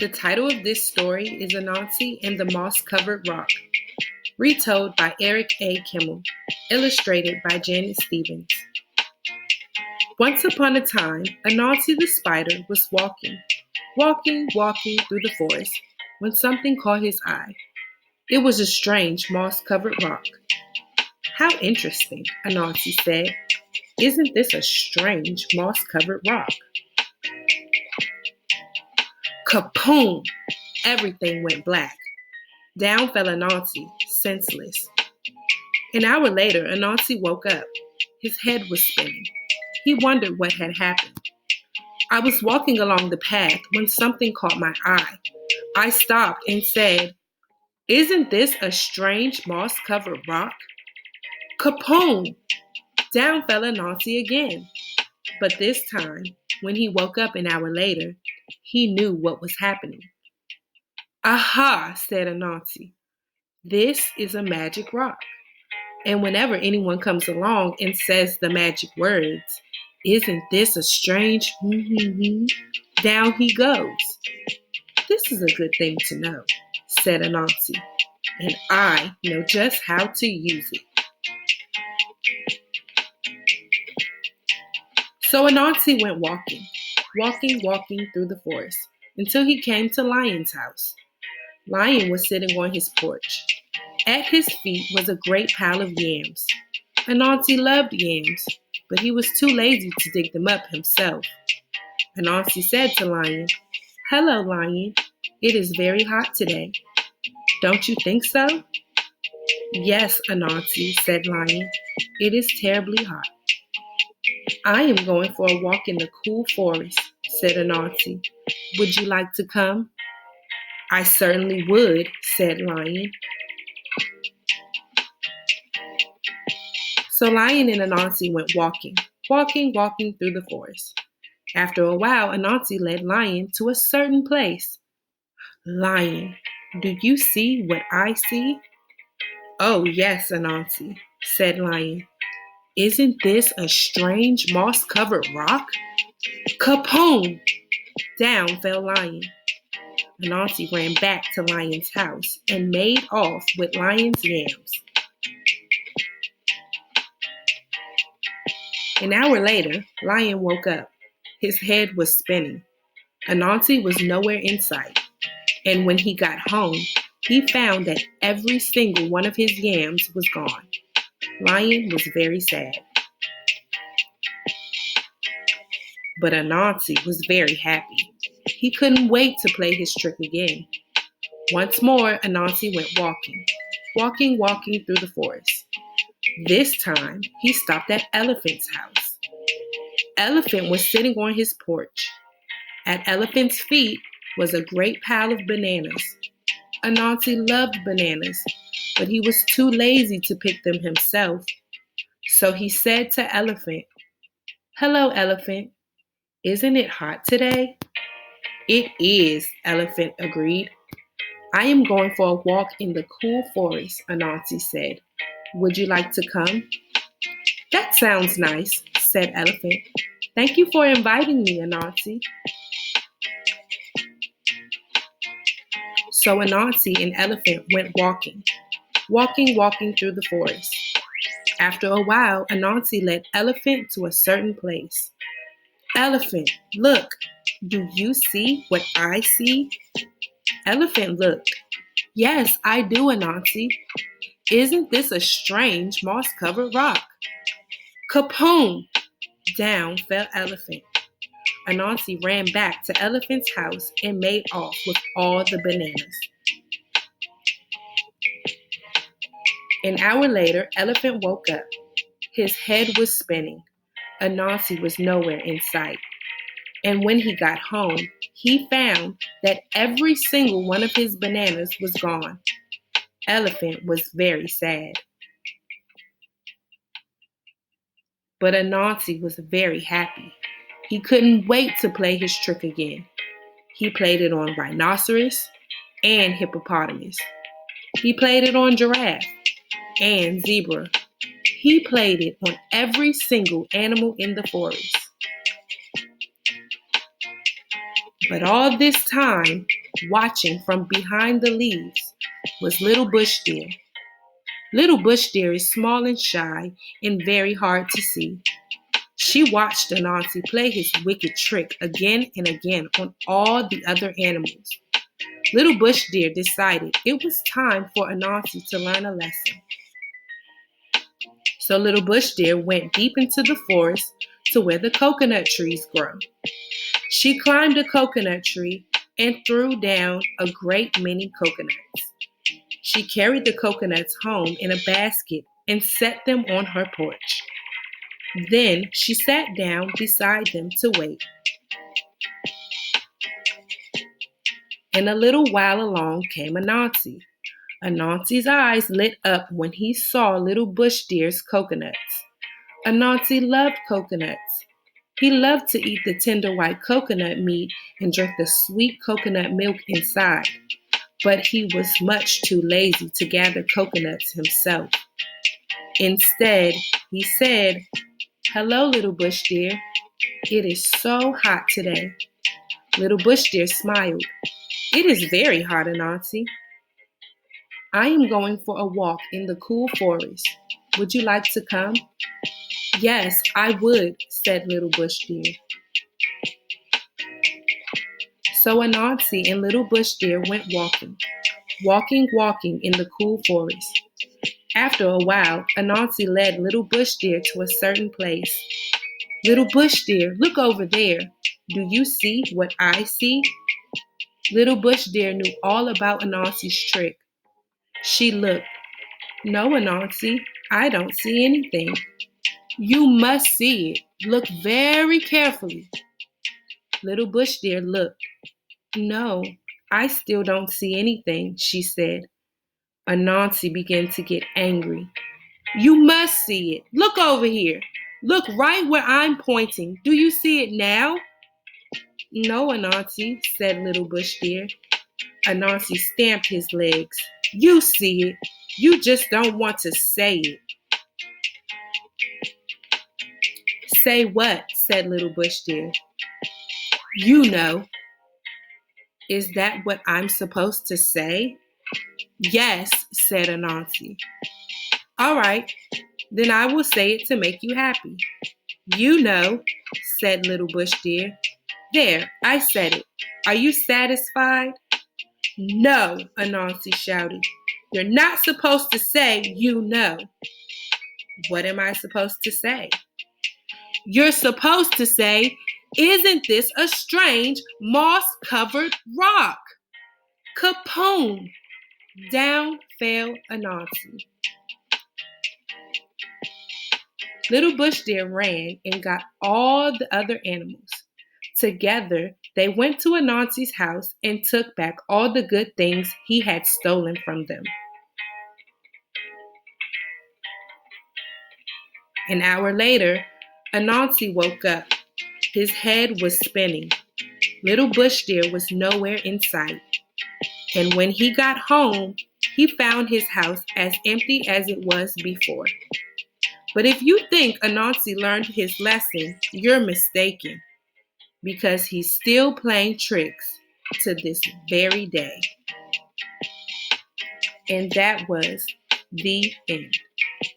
The title of this story is Anansi and the Moss-Covered Rock, retold by Eric A. Kimmel, illustrated by Janet Stevens. Once upon a time, Anansi the spider was walking through the forest when something caught his eye. It was a strange moss-covered rock. "How interesting," Anansi said. "Isn't this a strange moss-covered rock?" Kapoom! Everything went black. Down fell Anansi, senseless. An hour later, Anansi woke up. His head was spinning. He wondered what had happened. "I was walking along the path when something caught my eye. I stopped and said, 'Isn't this a strange moss-covered rock?' Kapoom! Down fell Anansi again. But this time, when he woke up an hour later, he knew what was happening. "Aha," said Anansi. "This is a magic rock. And whenever anyone comes along and says the magic words, 'Isn't this a strange down he goes.' This is a good thing to know," said Anansi, "and I know just how to use it." So Anansi went walking through the forest until he came to Lion's house. Lion was sitting on his porch. At his feet was a great pile of yams. Anansi loved yams, but he was too lazy to dig them up himself. Anansi said to Lion, "Hello, Lion. It is very hot today. Don't you think so?" "Yes, Anansi," said Lion. "It is terribly hot." "I am going for a walk in the cool forest," said Anansi. "Would you like to come?" "I certainly would," said Lion. So Lion and Anansi went walking through the forest. After a while, Anansi led Lion to a certain place. "Lion, do you see what I see?" "Oh, yes, Anansi," said Lion. "Isn't this a strange moss-covered rock?" Kapoom! Down fell Lion. Anansi ran back to Lion's house and made off with Lion's yams. An hour later, Lion woke up. His head was spinning. Anansi was nowhere in sight. And when he got home, he found that every single one of his yams was gone. Lion was very sad. But Anansi was very happy. He couldn't wait to play his trick again. Once more, Anansi went walking through the forest. This time, he stopped at Elephant's house. Elephant was sitting on his porch. At Elephant's feet was a great pile of bananas. Anansi loved bananas, but he was too lazy to pick them himself. So he said to Elephant, "Hello, Elephant. Isn't it hot today?" "It is," Elephant agreed. "I am going for a walk in the cool forest," Anansi said. "Would you like to come?" "That sounds nice," said Elephant. "Thank you for inviting me, Anansi." So Anansi and Elephant went walking through the forest. After a while, Anansi led Elephant to a certain place. "Elephant, look, do you see what I see?" Elephant looked. "Yes, I do, Anansi. Isn't this a strange moss-covered rock?" Kapoom! Down fell Elephant. Anansi ran back to Elephant's house and made off with all the bananas. An hour later, Elephant woke up. His head was spinning. Anansi was nowhere in sight. And when he got home, he found that every single one of his bananas was gone. Elephant was very sad. But Anansi was very happy. He couldn't wait to play his trick again. He played it on rhinoceros and hippopotamus. He played it on giraffe and zebra. He played it on every single animal in the forest. But all this time, watching from behind the leaves, was Little Bush Deer. Little Bush Deer is small and shy and very hard to see. She watched Anansi play his wicked trick again and again on all the other animals. Little Bush Deer decided it was time for Anansi to learn a lesson. So Little Bush Deer went deep into the forest to where the coconut trees grow. She climbed a coconut tree and threw down a great many coconuts. She carried the coconuts home in a basket and set them on her porch. Then she sat down beside them to wait. And a little while along came Anansi. Anansi's eyes lit up when he saw Little Bush Deer's coconuts. Anansi loved coconuts. He loved to eat the tender white coconut meat and drink the sweet coconut milk inside, but he was much too lazy to gather coconuts himself. Instead, he said, "Hello, Little Bush Deer. It is so hot today." Little Bush Deer smiled. "It is very hot, Anansi. I am going for a walk in the cool forest. Would you like to come?" "Yes, I would," said Little Bush Deer. So Anansi and Little Bush Deer went walking in the cool forest. After a while, Anansi led Little Bush Deer to a certain place. "Little Bush Deer, look over there. Do you see what I see?" Little Bush Deer knew all about Anansi's trick. She looked. "No, Anansi, I don't see anything." "You must see it. Look very carefully." Little Bush Deer looked. "No, I still don't see anything," she said. Anansi began to get angry. "You must see it. Look over here. Look right where I'm pointing. Do you see it now?" "No, Anansi," said Little Bush Deer. Anansi stamped his legs. "You see it. You just don't want to say it." "Say what?" said Little Bush Deer. "You know." "Is that what I'm supposed to say?" "Yes," said Anansi. "All right, then I will say it to make you happy." "You know," said Little Bush Deer. "There, I said it. Are you satisfied?" "No," Anansi shouted. "You're not supposed to say you know." "What am I supposed to say?" "You're supposed to say, 'Isn't this a strange moss-covered rock?'" Kapoom! Down fell Anansi. Little Bush Deer ran and got all the other animals. Together, they went to Anansi's house and took back all the good things he had stolen from them. An hour later, Anansi woke up. His head was spinning. Little Bush Deer was nowhere in sight. And when he got home, he found his house as empty as it was before. But if you think Anansi learned his lesson, you're mistaken, because he's still playing tricks to this very day. And that was the end.